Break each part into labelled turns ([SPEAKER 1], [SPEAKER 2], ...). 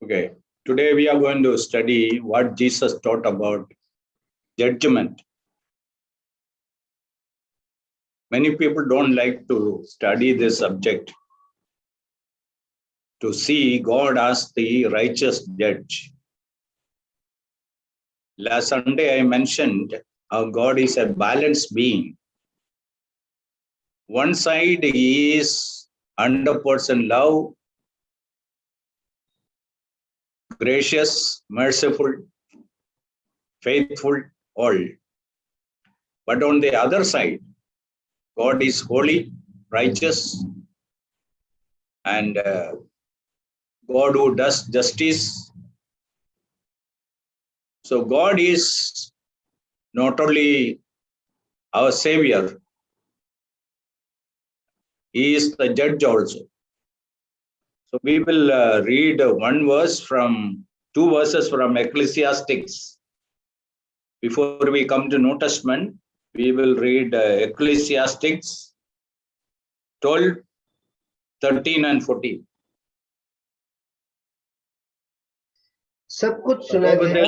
[SPEAKER 1] Okay, today we are going to study what Jesus taught about judgment. Many people don't like to study this subject to see God as the righteous judge. Last Sunday I mentioned how God is a balanced being. One side he is 100% love, gracious, merciful, faithful, all. But on the other side, God is holy, righteous, and God who does justice. So God is not only our Savior, He is the judge also. So we will read two verses from Ecclesiastes. Before we come to New Testament, we will read Ecclesiastes 12, 13 and 14.
[SPEAKER 2] सब कुछ सुना गया।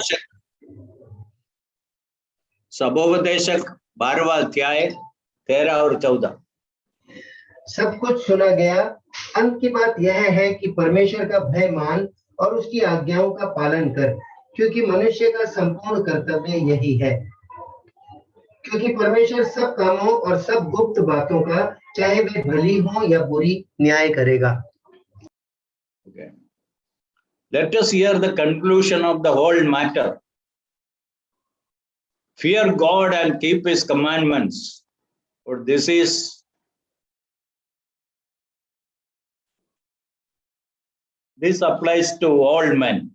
[SPEAKER 1] सबोपदेशक 12वां अध्याय 13 और 14।
[SPEAKER 2] सब कुछ सुना गया, अंत की बात यह है कि परमेश्वर का भय मान और उसकी आज्ञाओं का पालन कर, क्योंकि मनुष्य का संपूर्ण कर्तव्य यही है। क्योंकि परमेश्वर सब कामों और सब गुप्त बातों का, चाहे वे भली हो या बुरी, न्याय करेगा।
[SPEAKER 1] Okay. Let us hear the conclusion of the whole matter. Fear God and keep His commandments. For this applies to all men.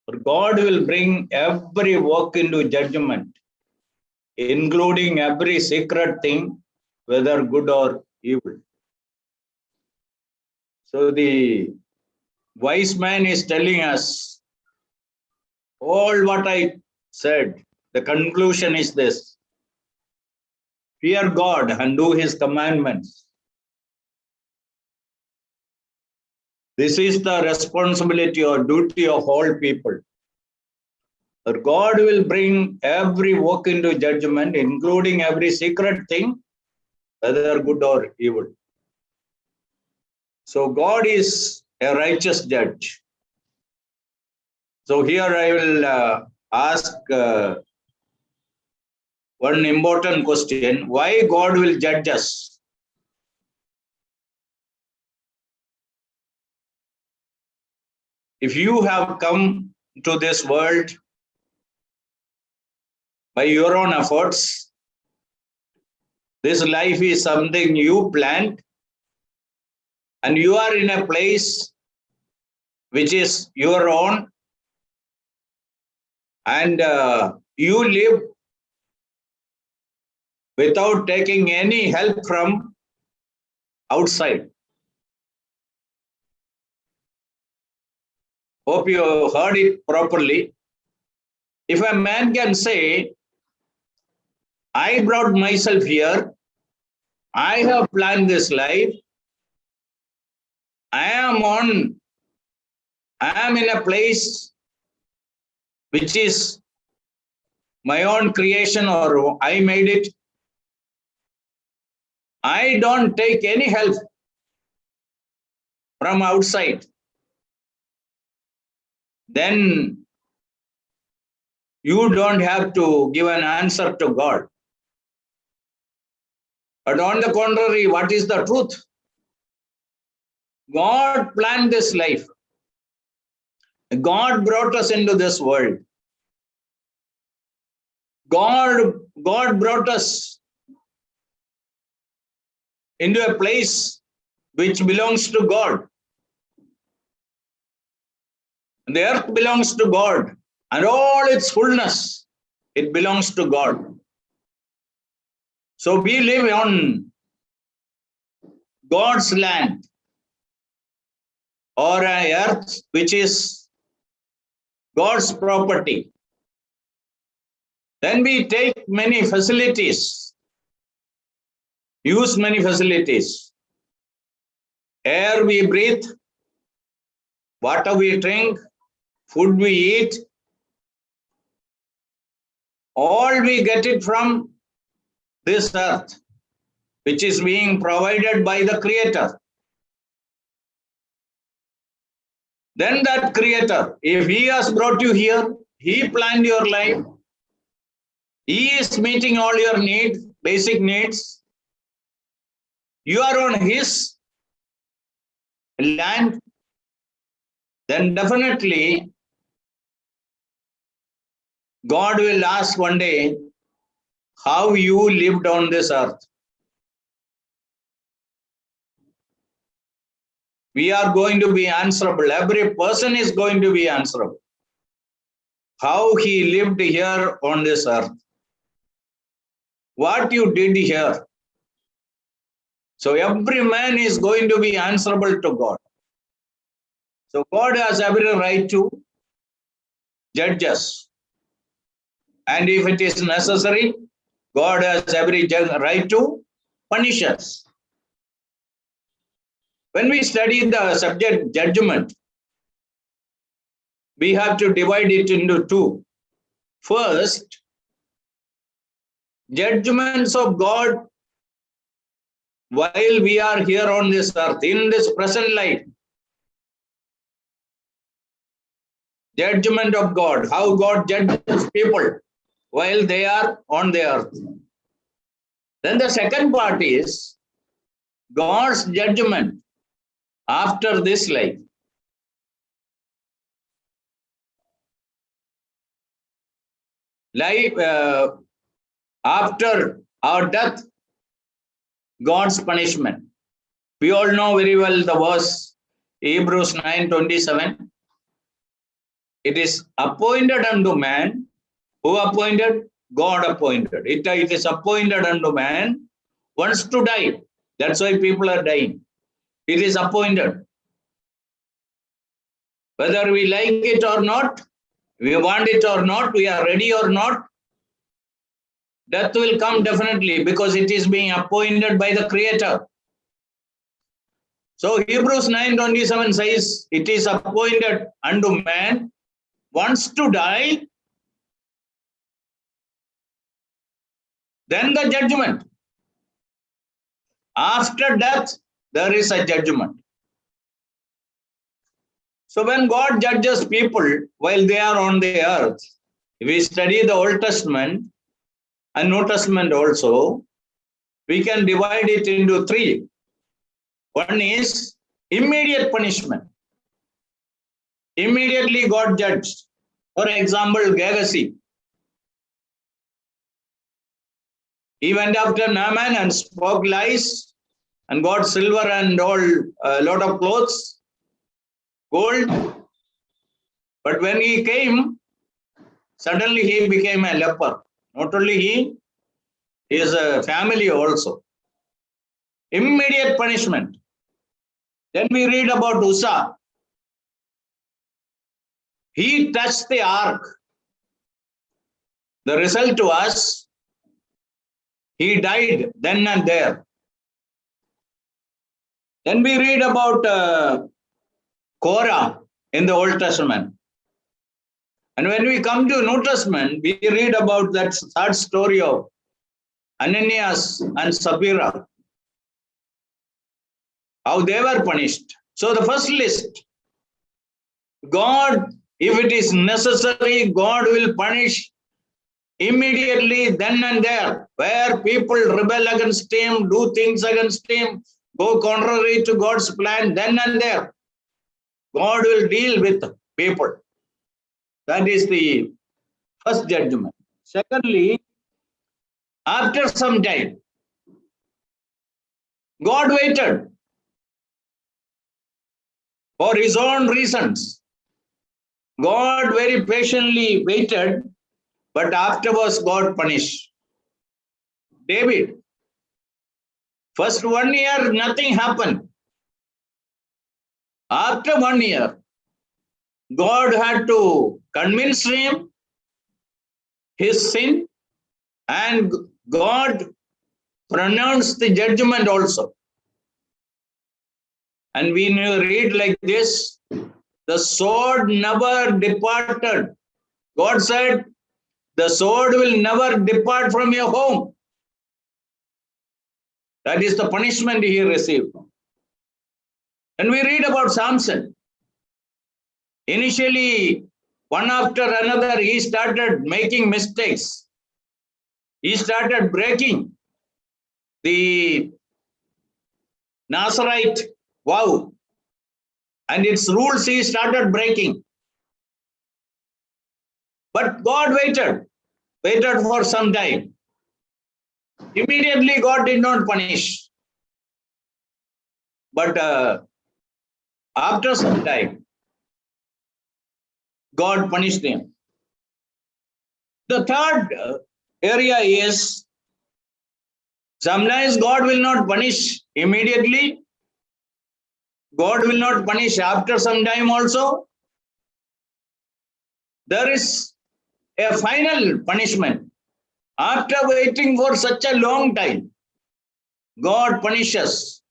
[SPEAKER 1] For God will bring every work into judgment, including every secret thing, whether good or evil. So the wise man is telling us, all what I said, the conclusion is this: fear God and do His commandments. This is the responsibility or duty of all people. But God will bring every work into judgment, including every secret thing, whether good or evil. So God is a righteous judge. So here I will ask one important question: why God will judge us? If you have come to this world by your own efforts, this life is something you planned, and you are in a place which is your own, and you live without taking any help from outside. Hope you heard it properly. If a man can say, I brought myself here, I have planned this life, I am in a place which is my own creation, or I made it. I don't take any help from outside. Then you don't have to give an answer to God. But on the contrary, what is the truth? God planned this life. God brought us into this world. God brought us into a place which belongs to God. The earth belongs to God, and all its fullness, it belongs to God. So we live on God's land, or an earth which is God's property. Then we take many facilities, use many facilities. Air we breathe, water we drink, food we eat, all we get it from this earth, which is being provided by the Creator. Then that Creator, if He has brought you here, He planned your life, He is meeting all your needs, basic needs, you are on His land, then definitely God will ask one day how you lived on this earth. We are going to be answerable. Every person is going to be answerable. How he lived here on this earth. What you did here. So every man is going to be answerable to God. So God has every right to judge us. And if it is necessary, God has every right to punish us. When we study the subject judgment, we have to divide it into two. First, judgments of God while we are here on this earth, in this present life. Judgment of God, how God judges people while they are on the earth. Then the second part is God's judgment after this life. Life after our death, God's punishment. We all know very well the verse Hebrews 9:27. It is appointed unto man. Who appointed? God appointed. It is appointed unto man once to die. That's why people are dying. It is appointed. Whether we like it or not, we want it or not, we are ready or not, death will come definitely because it is being appointed by the Creator. So Hebrews 9:27 says, it is appointed unto man once to die, then the judgment. After death, there is a judgment. So when God judges people while they are on the earth, if we study the Old Testament and New Testament also, we can divide it into three. One is immediate punishment. Immediately God judged. For example, Gehazi. He went after Naaman and spoke lies and got silver and all a lot of clothes, gold. But when he came, suddenly he became a leper. Not only he, his family also. Immediate punishment. Then we read about Uzzah. He touched the ark. The result was, he died then and there. Then we read about Korah in the Old Testament. And when we come to New Testament, we read about that sad story of Ananias and Sapphira, how they were punished. So the first list, God, if it is necessary, God will punish immediately then and there, where people rebel against him, do things against him, go contrary to God's plan, then and there, God will deal with people. That is the first judgment. Secondly, after some time, God waited for his own reasons. God very patiently waited, but afterwards God punished. David, first 1 year, nothing happened. After 1 year, God had to convince him his sin, and God pronounced the judgment also. And we read like this, the sword never departed. God said, the sword will never depart from your home. That is the punishment he received. And we read about Samson. Initially, one after another, he started making mistakes. He started breaking the Nazarite vow. And its rules he started breaking. But God waited for some time. Immediately, God did not punish. But after some time, God punished him. The third area is, sometimes God will not punish immediately. God will not punish after some time also. There is a final punishment. After waiting for such a long time, God punishes.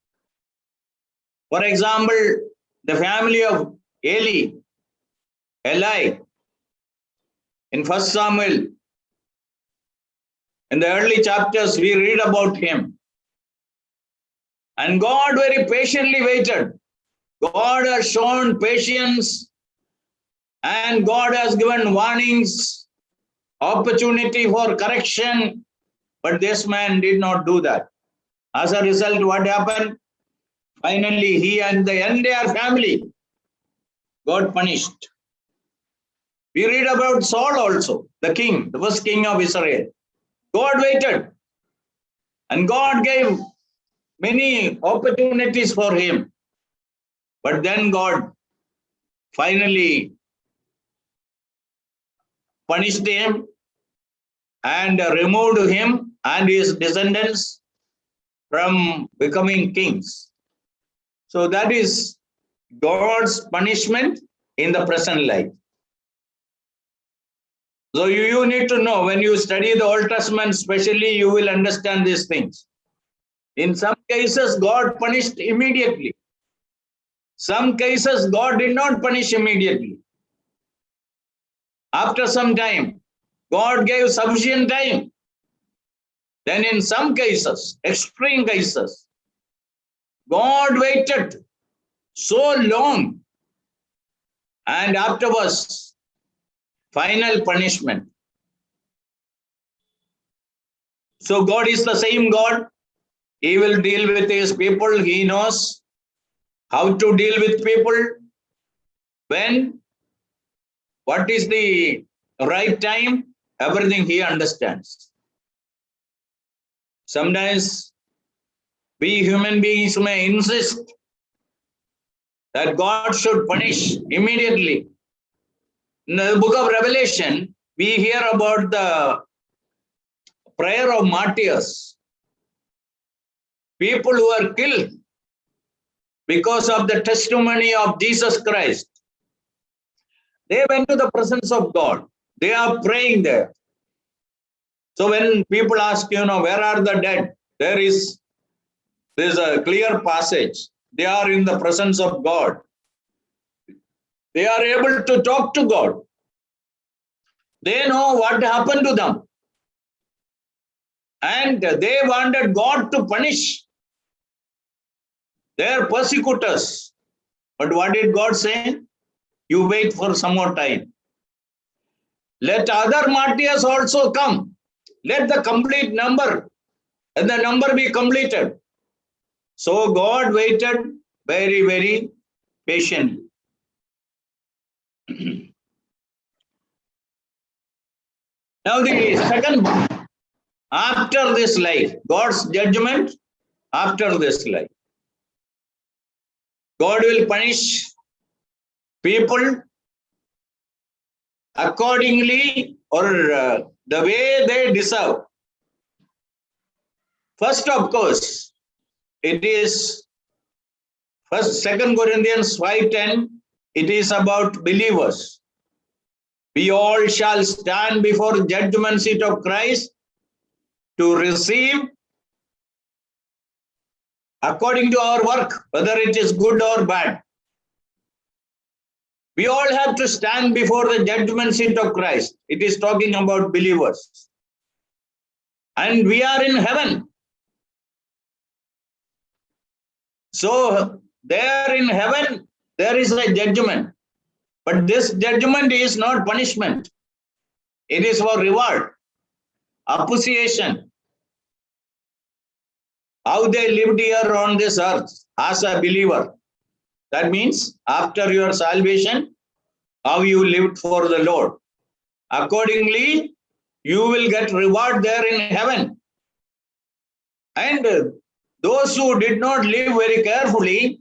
[SPEAKER 1] For example, the family of Eli, in 1 Samuel, in the early chapters, we read about him. And God very patiently waited. God has shown patience, and God has given warnings, opportunity for correction, but this man did not do that. As a result, what happened? Finally, he and the entire family got punished. We read about Saul also, the king, the first king of Israel. God waited, and God gave many opportunities for him. But then God finally punished him and removed him and his descendants from becoming kings. So that is God's punishment in the present life. So you need to know, when you study the Old Testament, especially, you will understand these things. In some cases, God punished immediately. Some cases, God did not punish immediately. After some time, God gave sufficient time. Then in some cases, extreme cases, God waited so long, and afterwards, final punishment. So God is the same God. He will deal with his people. He knows how to deal with people, when, what is the right time, everything he understands. Sometimes we human beings may insist that God should punish immediately. In the book of Revelation, we hear about the prayer of martyrs, people who are killed because of the testimony of Jesus Christ. They went to the presence of God. They are praying there. So when people ask, where are the dead? There is a clear passage. They are in the presence of God. They are able to talk to God. They know what happened to them. And they wanted God to punish their persecutors. But what did God say? You wait for some more time. Let other martyrs also come. Let the complete number, and the number be completed. So God waited very, very patiently. Now the second one, after this life, God's judgment after this life. God will punish people accordingly, or the way they deserve. First, of course, it is 2 Corinthians 5:10. It is about believers. We all shall stand before the judgment seat of Christ to receive according to our work, whether it is good or bad. We all have to stand before the judgment seat of Christ. It is talking about believers. And we are in heaven. So there in heaven, there is a judgment. But this judgment is not punishment. It is for reward, appreciation. How they lived here on this earth as a believer. That means after your salvation, how you lived for the Lord. Accordingly, you will get reward there in heaven. And those who did not live very carefully,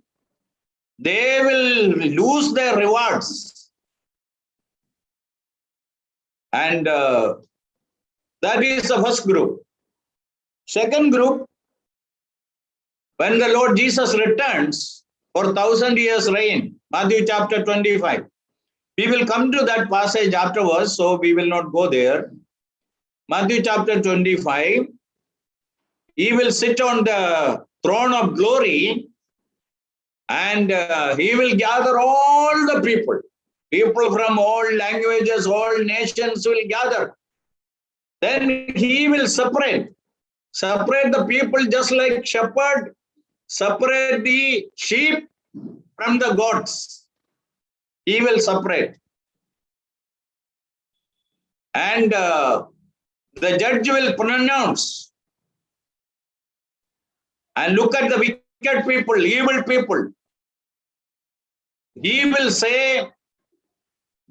[SPEAKER 1] they will lose their rewards. And that is the first group. Second group, when the Lord Jesus returns for 1,000 years reign, Matthew chapter 25. We will come to that passage afterwards, so we will not go there. Matthew chapter 25, he will sit on the throne of glory and he will gather all the people. People from all languages, all nations will gather. Then he will separate the people just like shepherd separate the sheep from the goats. He will separate. And the judge will pronounce. And look at the wicked people, evil people. He will say,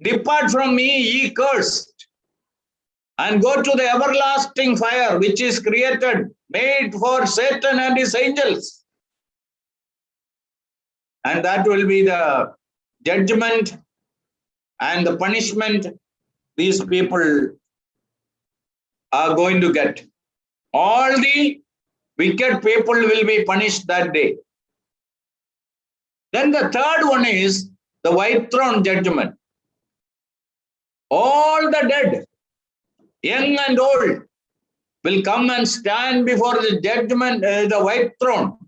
[SPEAKER 1] depart from me, ye cursed, and go to the everlasting fire, which is created, made for Satan and his angels. And that will be the judgment and the punishment these people are going to get. All the wicked people will be punished that day. Then the third one is the white throne judgment. All the dead, young and old, will come and stand before the judgment, the white throne.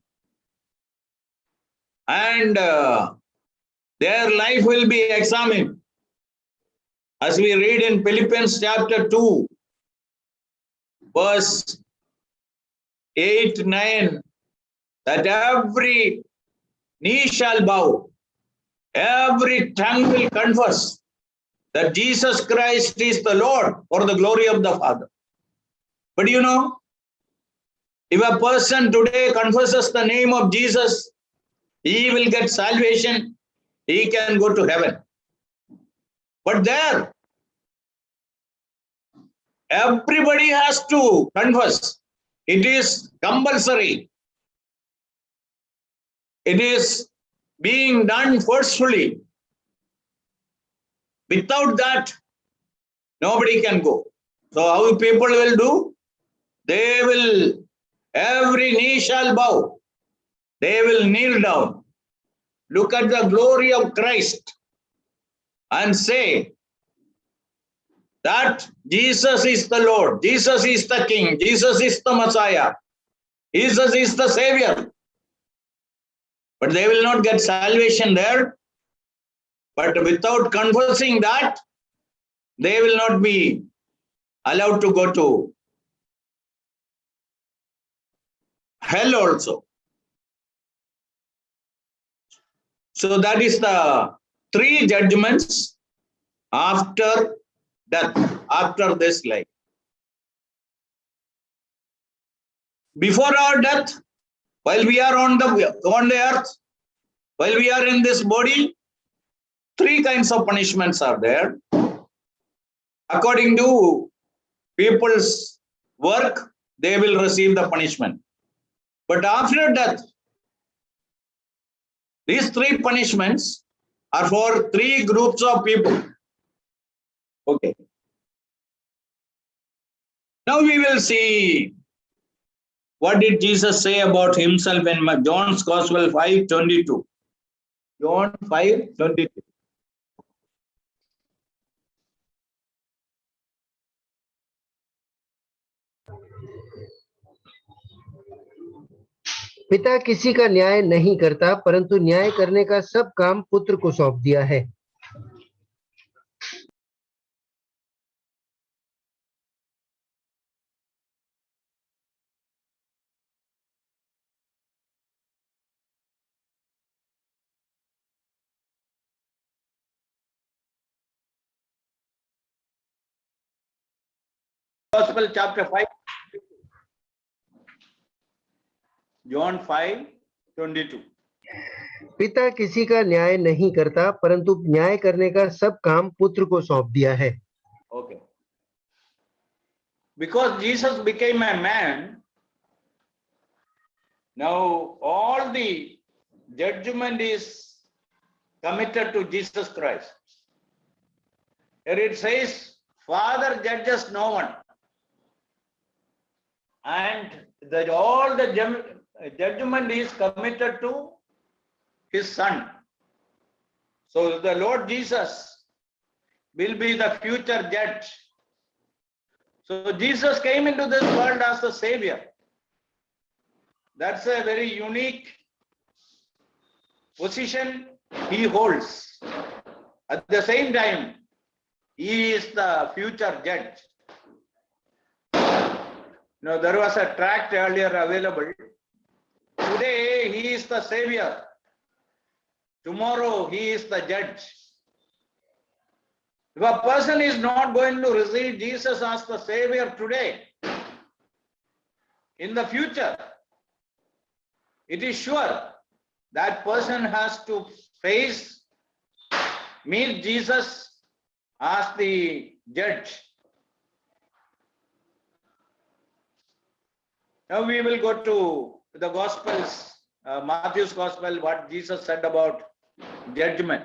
[SPEAKER 1] And their life will be examined. As we read in Philippians chapter 2, verse 8, 9, that every knee shall bow, every tongue will confess that Jesus Christ is the Lord for the glory of the Father. But you know, if a person today confesses the name of Jesus, he will get salvation, he can go to heaven. But there, everybody has to confess. It is compulsory. It is being done forcefully. Without that, nobody can go. So how people will do? They will, every knee shall bow. They will kneel down, look at the glory of Christ and say that Jesus is the Lord, Jesus is the King, Jesus is the Messiah, Jesus is the Savior. But they will not get salvation there. But without confessing that, they will not be allowed to go to hell also. So that is the three judgments after death, after this life. Before our death, while we are on the earth, while we are in this body, three kinds of punishments are there. According to people's work, they will receive the punishment. But after death, these three punishments are for three groups of people. Okay. Now we will see what did Jesus say about himself in John's Gospel 5:22. John 5:22.
[SPEAKER 2] पिता किसी का न्याय नहीं करता, परंतु न्याय करने का सब काम पुत्र को सौंप दिया है।
[SPEAKER 1] Gospel chapter 5. John 5:22.
[SPEAKER 2] पिता किसी का न्याय नहीं करता, परंतु न्याय करने का सब काम पुत्र को सौंप दिया है।
[SPEAKER 1] Okay. Because Jesus became a man, now all the judgment is committed to Jesus Christ. Here it says, Father judges no one. And all the judgment is committed to his son. So the Lord Jesus will be the future judge. So Jesus came into this world as the Savior. That's a very unique position he holds. At the same time, he is the future judge. Now, there was a tract earlier available. Today, he is the Savior. Tomorrow, he is the judge. If a person is not going to receive Jesus as the Savior today, in the future, it is sure that person has to meet Jesus as the judge. Now we will go to the Gospels, Matthew's Gospel, what Jesus said about judgment.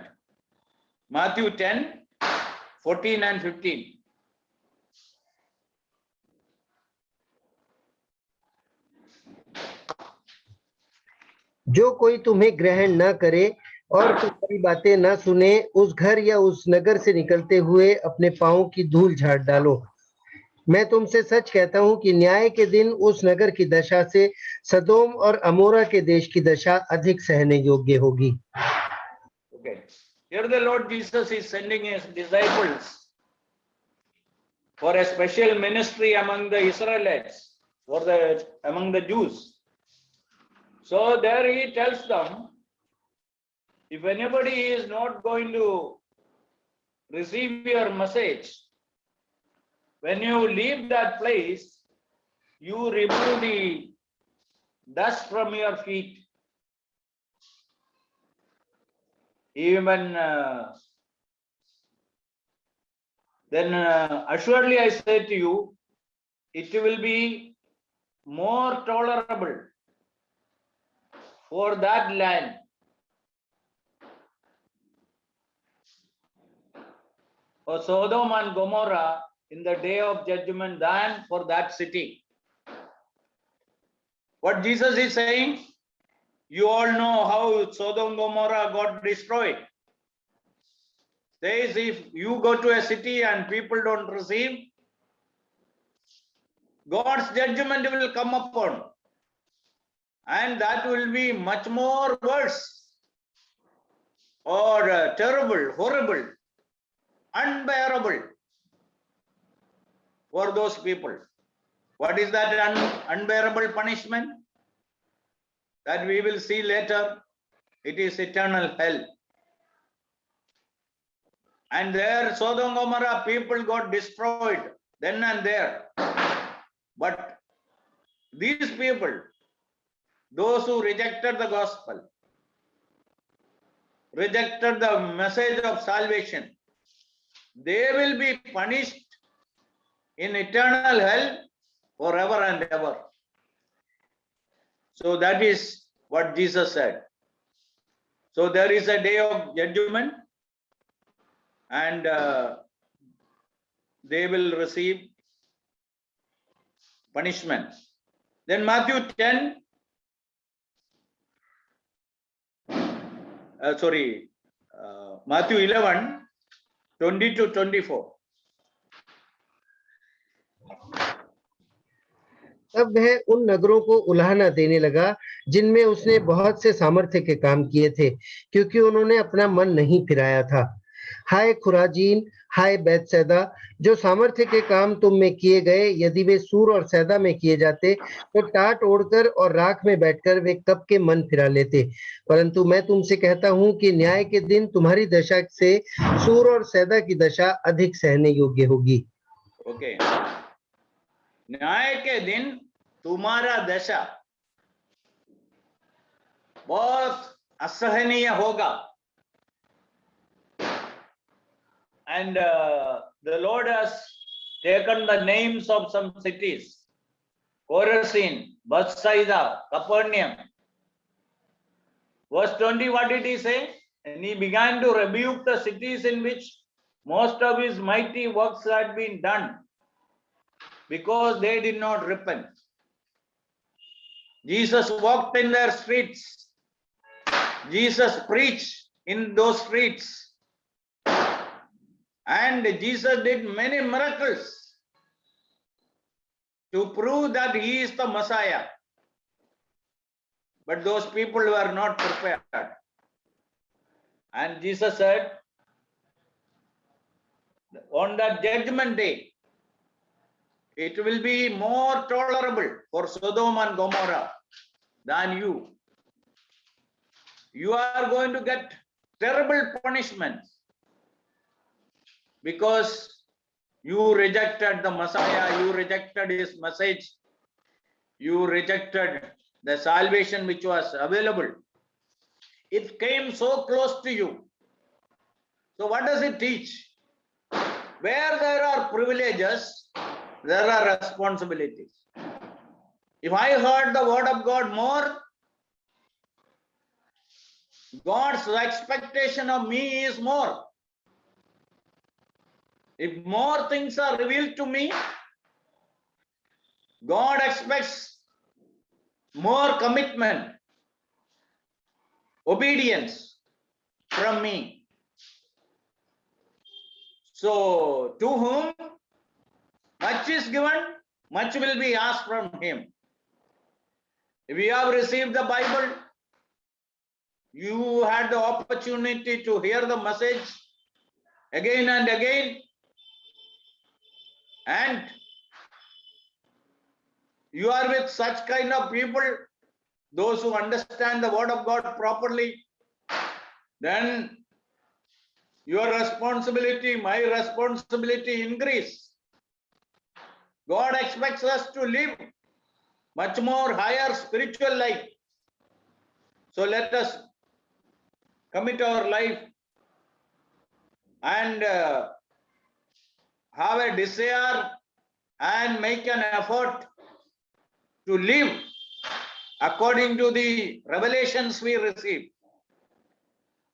[SPEAKER 1] Matthew 10:14 and 15.
[SPEAKER 2] जो कोई तुम्हें ग्रहण न करे और तुम्हारी बातें न सुने, उस घर या उस नगर से निकलते हुए अपने पांवों की धूल झाड़ डालो। मैं तुमसे सच कहता हूं कि न्याय के दिन उस नगर की दशा से सदोम और अमोरा के देश की दशा अधिक सहने योग्य होगी।
[SPEAKER 1] Okay. Here the Lord Jesus is sending his disciples for a special ministry among the Israelites, among the Jews. So there he tells them, if anybody is not going to receive your message, when you leave that place, you remove the dust from your feet. Even then assuredly I say to you, it will be more tolerable for that land for Sodom and Gomorrah in the day of judgment than for that city. What Jesus is saying, you all know how Sodom and Gomorrah got destroyed. Says if you go to a city and people don't receive, God's judgment will come upon, and that will be much more worse or terrible, horrible, unbearable for those people. What is that unbearable punishment? That we will see later. It is eternal hell. And there, Sodom and Gomorrah people got destroyed then and there. But these people, those who rejected the gospel, rejected the message of salvation, they will be punished in eternal hell forever and ever. So that is what Jesus said. So there is a day of judgment, and they will receive punishment. Then Matthew 11:20-24.
[SPEAKER 2] तब वह उन नगरों को उलाहना देने लगा जिनमें उसने बहुत से सामर्थ्य के काम किए थे, क्योंकि उन्होंने अपना मन नहीं फिराया था। हाय खुराजीन, हाय बैतसैदा, जो सामर्थ्य के काम तुम में किए गए, यदि वे सूर और सैदा में किए जाते तो टाट ओढ़कर और राख में बैठकर वे कब के मन फिरा लेते। परंतु मैं तुमसे कहता हूं कि न्याय के दिन तुम्हारी दशा से सूर और सैदा की दशा अधिक सहने योग्य होगी।
[SPEAKER 1] Okay. न्याय के दिन तुम्हारा दशा बहुत असहनीय होगा. And the Lord has taken the names of some cities: Chorazin, Bethsaida, Capernaum. Verse 20, what did he say? And he began to rebuke the cities in which most of his mighty works had been done, because they did not repent. Jesus walked in their streets. Jesus preached in those streets. And Jesus did many miracles to prove that he is the Messiah. But those people were not prepared. And Jesus said, on that judgment day, it will be more tolerable for Sodom and Gomorrah than you. You are going to get terrible punishments because you rejected the Messiah, you rejected his message, you rejected the salvation which was available. It came so close to you. So what does it teach? Where there are privileges, there are responsibilities. If I heard the word of God more, God's expectation of me is more. If more things are revealed to me, God expects more commitment, obedience from me. So, to whom much is given, much will be asked from him. If you have received the Bible, you had the opportunity to hear the message again and again, and you are with such kind of people, those who understand the word of God properly, then your responsibility, my responsibility increase. God expects us to live much more higher spiritual life. So let us commit our life and have a desire and make an effort to live according to the revelations we receive,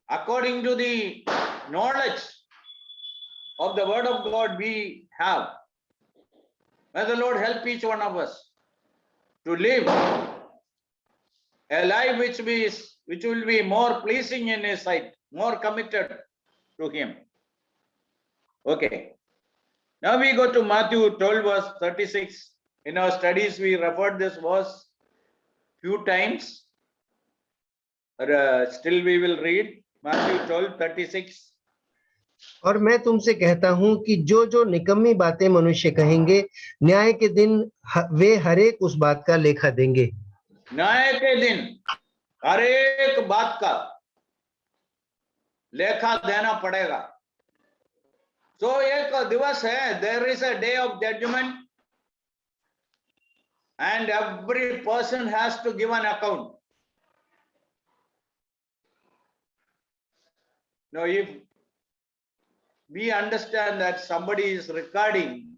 [SPEAKER 1] according to the knowledge of the word of God we have. May the Lord help each one of us to live a life which will be more pleasing in his sight, more committed to him. Okay. Now we go to Matthew 12 verse 36. In our studies we referred this verse few times. But still we will read Matthew 12:36.
[SPEAKER 2] और मैं तुमसे कहता हूं कि जो जो निकम्मी बातें मनुष्य कहेंगे, न्याय के दिन वे हरेक उस बात का लेखा देंगे.
[SPEAKER 1] न्याय के दिन हर एक बात का लेखा देना पड़ेगा. तो एक दिवस है, there is a day of judgment and every person has to give an account. Now if we understand that somebody is recording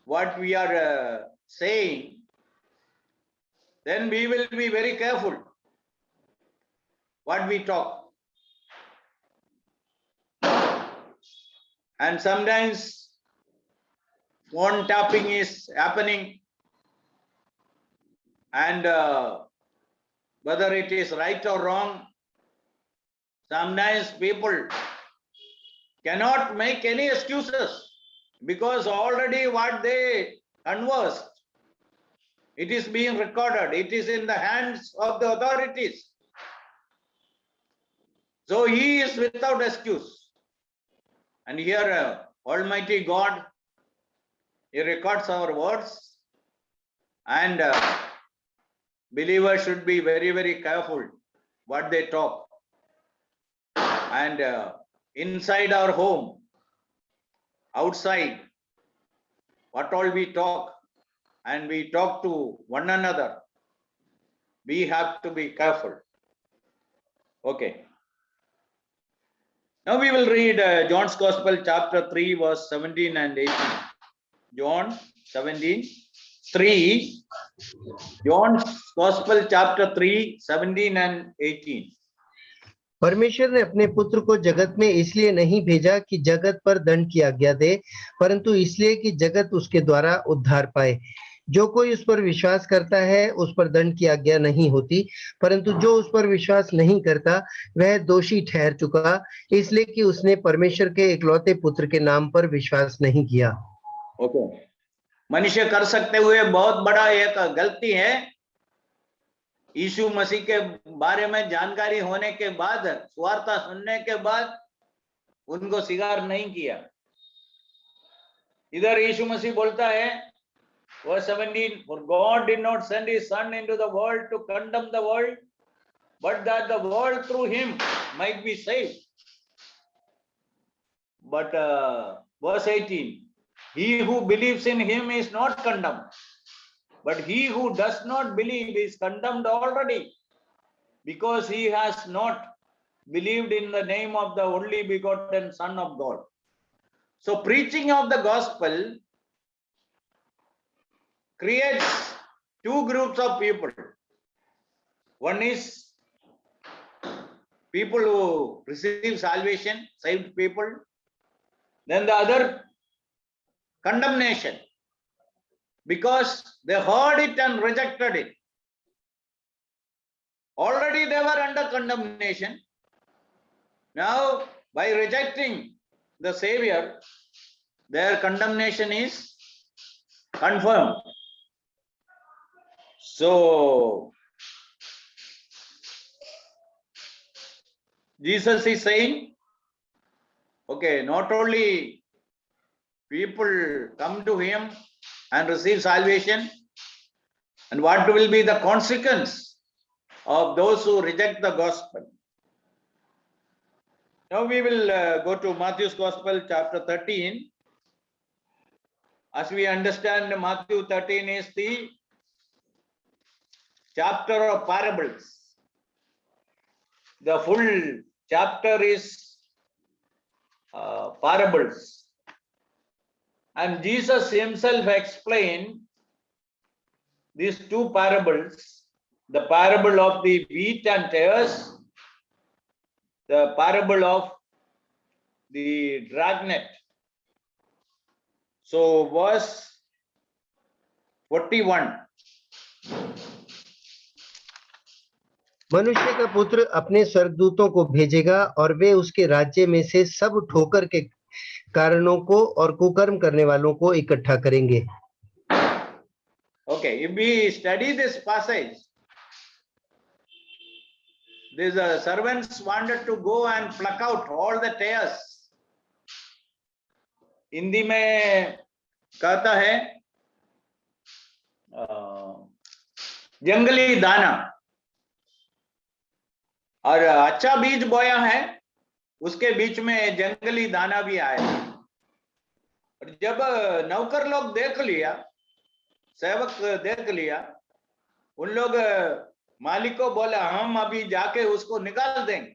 [SPEAKER 1] what we are saying, then we will be very careful what we talk. And sometimes phone tapping is happening, and whether it is right or wrong, sometimes people cannot make any excuses because already what they conversed, it is being recorded, it is in the hands of the authorities. So he is without excuse. And here Almighty God, he records our words, and believers should be very, very careful what they talk. And inside our home, outside, what all we talk, and we talk to one another, we have to be careful. Okay. Now we will read John's Gospel chapter 3 verse 17 and 18. John 17, 3. John's Gospel chapter 3, 17 and 18.
[SPEAKER 2] परमेश्वर ने अपने पुत्र को जगत में इसलिए नहीं भेजा कि जगत पर दंड की आज्ञा दे, परंतु इसलिए कि जगत उसके द्वारा उद्धार पाए। जो कोई उस पर विश्वास करता है उस पर दंड की आज्ञा नहीं होती, परंतु जो उस पर विश्वास नहीं करता वह दोषी ठहर चुका, इसलिए कि उसने परमेश्वर के इकलौते पुत्र के नाम पर विश्वास नहीं किया।
[SPEAKER 1] ओके, मनुष्य कर सकते हुए बहुत बड़ा एक गलती है, यीशु मसीह के बारे में जानकारी होने के बाद, सुवार्ता सुनने के बाद उनको स्वीकार नहीं किया। इधर यीशु मसीह बोलता है verse 17, for God did not send his son into the world to condemn the world, but that the world through him might be saved. But verse 18, he who believes in him is not condemned, but he who does not believe is condemned already, because he has not believed in the name of the only begotten Son of God. So preaching of the gospel creates two groups of people. One is people who receive salvation, saved people. Then the other, condemnation, because they heard it and rejected it. Already they were under condemnation. Now, by rejecting the Savior, their condemnation is confirmed. So, Jesus is saying, okay, not only people come to him and receive salvation, and what will be the consequence of those who reject the gospel. Now we will go to Matthew's Gospel chapter 13. As we understand, Matthew 13 is the chapter of parables. The full chapter is parables. And Jesus himself explained these two parables, the parable of the wheat and tares, the parable of the dragnet. So verse 41.
[SPEAKER 2] मनुष्य का पुत्र अपने स्वर्गदूतों को भेजेगा और वे उसके राज्य में से सब ठोकर के कारणों को और कुकर्म करने वालों को इकट्ठा करेंगे।
[SPEAKER 1] Okay, if we study this passage, these servants wanted to go and pluck out all the tares. Hindi में कहता है जंगली दाना, और अच्छा बीज बोया है, उसके बीच में जंगली दाना भी आया। और जब नौकर लोग देख लिया, सेवक देख लिया, उन लोग मालिक को बोला हम अभी जाके उसको निकाल देंगे।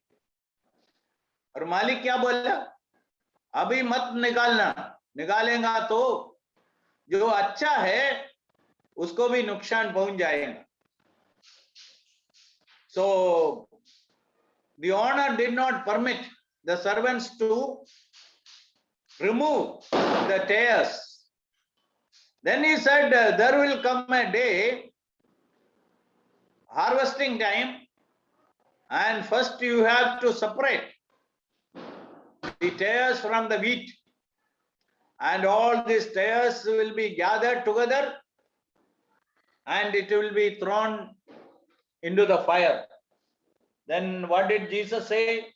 [SPEAKER 1] और मालिक क्या बोला, अभी मत निकालना, निकालेगा तो जो अच्छा है उसको भी नुकसान पहुंच जाएगा। So the owner did not permit the servants to remove the tares. Then he said, there will come a day, harvesting time, and first you have to separate the tares from the wheat, and all these tares will be gathered together and it will be thrown into the fire. Then what did Jesus say?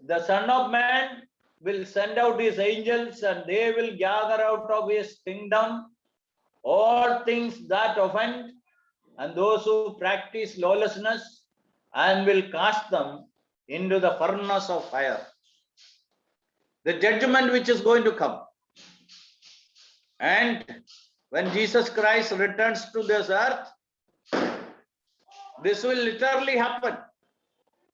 [SPEAKER 1] The Son of Man will send out his angels and they will gather out of his kingdom all things that offend and those who practice lawlessness, and will cast them into the furnace of fire. The judgment which is going to come. And when Jesus Christ returns to this earth, this will literally happen.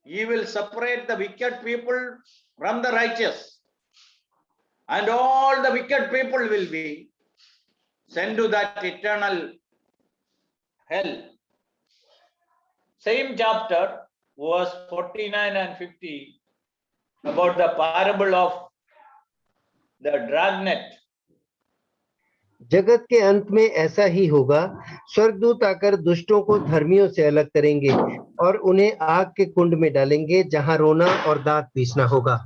[SPEAKER 1] He will separate the wicked people from the righteous, and all the wicked people will be sent to that eternal hell. Same chapter, verse 49 and 50, about the parable of the dragnet.
[SPEAKER 2] जगत के अंत में ऐसा ही होगा, स्वर्गदूत आकर दुष्टों को धर्मियों से अलग करेंगे और उन्हें आग के कुंड में डालेंगे जहां रोना और दांत पीसना होगा।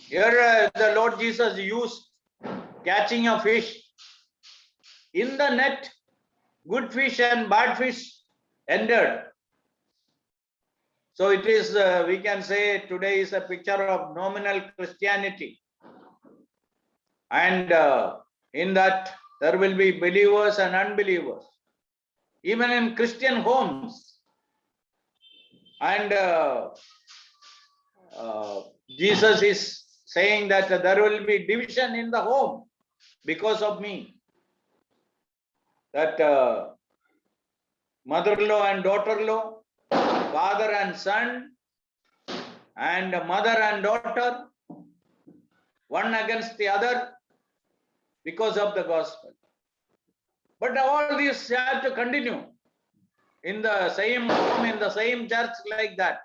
[SPEAKER 1] Here the Lord Jesus used catching a fish. In the net, good fish and bad fish entered. So it is, we can say today is a picture of nominal Christianity. And in that there will be believers and unbelievers, even in Christian homes. And Jesus is saying that there will be division in the home because of me. That mother-in-law and daughter-in-law, father and son, and mother and daughter, one against the other because of the gospel. But all these have to continue in the same home, in the same church, like that.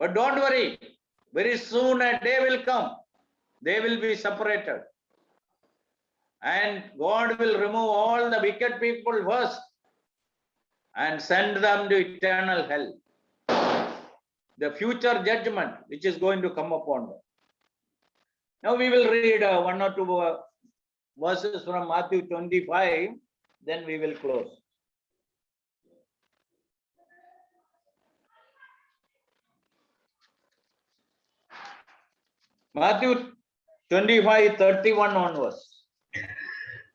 [SPEAKER 1] But don't worry, very soon a day will come, they will be separated. And God will remove all the wicked people first and send them to eternal hell. The future judgment which is going to come upon them. Now we will read one or two verses from Matthew 25, then we will close. Matthew 25, 31 onwards.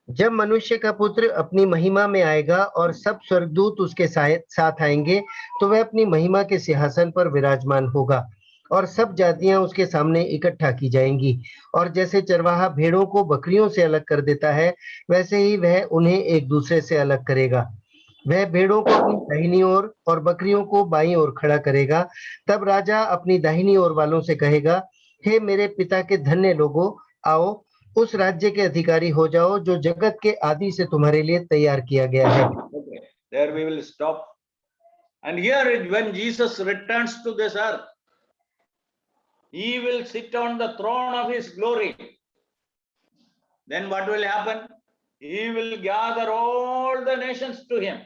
[SPEAKER 2] जब मनुष्य का पुत्र अपनी महिमा में आएगा और सब स्वर्गदूत उसके साथ आएंगे, तो वह अपनी महिमा के सिंहासन पर विराजमान होगा और सब जातियां उसके सामने इकट्ठा की जाएंगी। और जैसे चरवाहा भेड़ों को बकरियों से अलग कर देता है, वैसे ही वह उन्हें एक दूसरे से अलग करेगा। वह भेड़ों को अपनी दाहिनी ओर और बकरियों को बाईं ओर खड़ा करेगा। तब राजा अपनी दाहिनी ओर वालों से कहेगा, हे मेरे पिता के धन्य लोगों, आओ उस राज्य के अधिकारी हो जाओ जो जगत के आदि से तुम्हारे लिए तैयार किया गया है।
[SPEAKER 1] Okay, there we will stop. And here when Jesus returns to this earth, he will sit on the throne of his glory. Then what will happen? He will gather all the nations to him.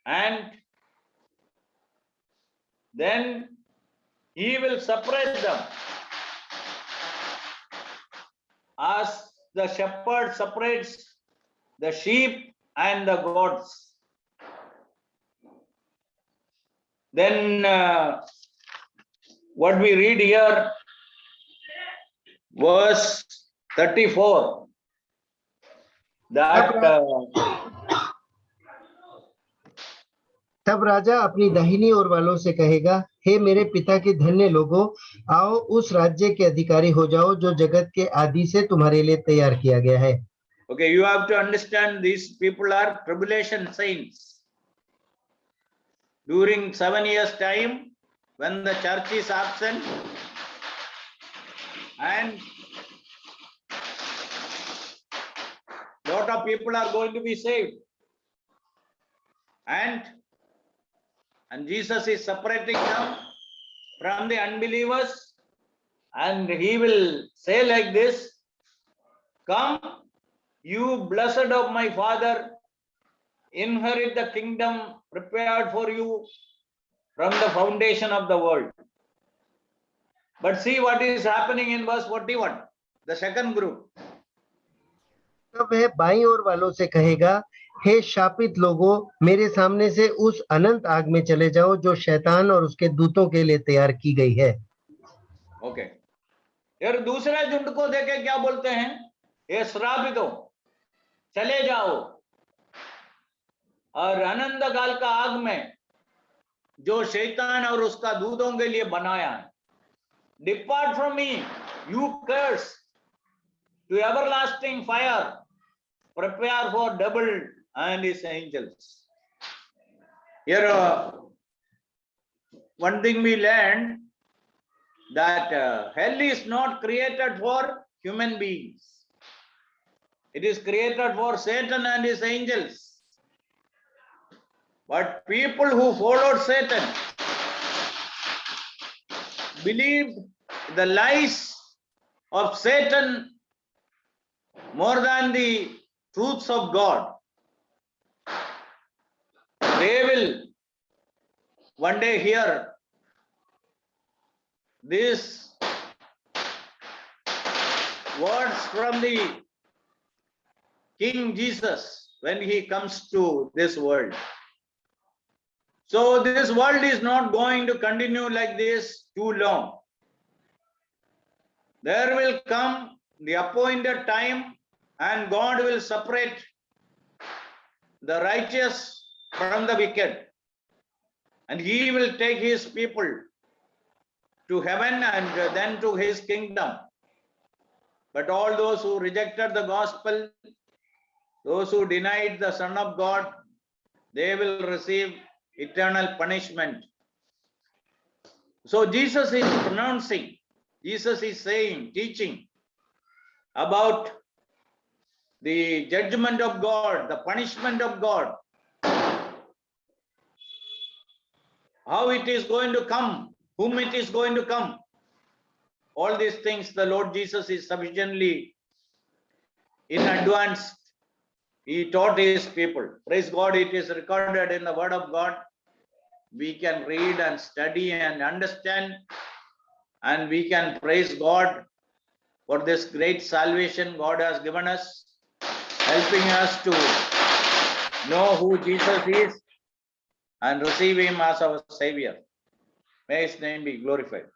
[SPEAKER 1] And then he will separate them as the shepherd separates the sheep and the goats. Then what we read here, verse 34, that
[SPEAKER 2] तब राजा अपनी दाहिनी ओर वालों से कहेगा, हे मेरे पिता के धन्य लोगों, आओ उस राज्य के अधिकारी हो जाओ जो जगत के आदि से तुम्हारे लिए तैयार किया गया है।
[SPEAKER 1] Okay, you have to understand these people are tribulation saints. During 7 years time, when the church is absent, and lot of people are going to be saved, and Jesus is separating them from the unbelievers, and he will say like this, come, you blessed of my Father, inherit the kingdom prepared for you from the foundation of the world. But see what is happening in verse 41, the second group.
[SPEAKER 2] तब वह बाईं ओर वालों से कहेगा, हे शापित लोगों, मेरे सामने से उस अनंत आग में चले जाओ जो शैतान और उसके दूतों के लिए तैयार की गई है।
[SPEAKER 1] ओके, यार दूसरे झुंड को देखे क्या बोलते हैं, ये श्रापितों, चले जाओ और अनंत काल का आग में जो शैतान और उसका दूतों के लिए बनाया है। Depart from me, you curse, to everlasting fire, prepare for devil and his angels. Here, one thing we learned, that hell is not created for human beings. It is created for Satan and his angels. But people who followed Satan believed the lies of Satan more than the truths of God. They will one day hear these words from the King Jesus when he comes to this world. So this world is not going to continue like this too long. There will come the appointed time and God will separate the righteous from the wicked. And he will take his people to heaven and then to his kingdom. But all those who rejected the gospel, those who denied the Son of God, they will receive eternal punishment. So Jesus is pronouncing, Jesus is saying, teaching about the judgment of God, the punishment of God, how it is going to come, whom it is going to come. All these things the Lord Jesus is sufficiently in advance. He taught his people. Praise God, it is recorded in the Word of God. We can read and study and understand, and we can praise God for this great salvation God has given us, helping us to know who Jesus is and receive him as our Savior. May his name be glorified.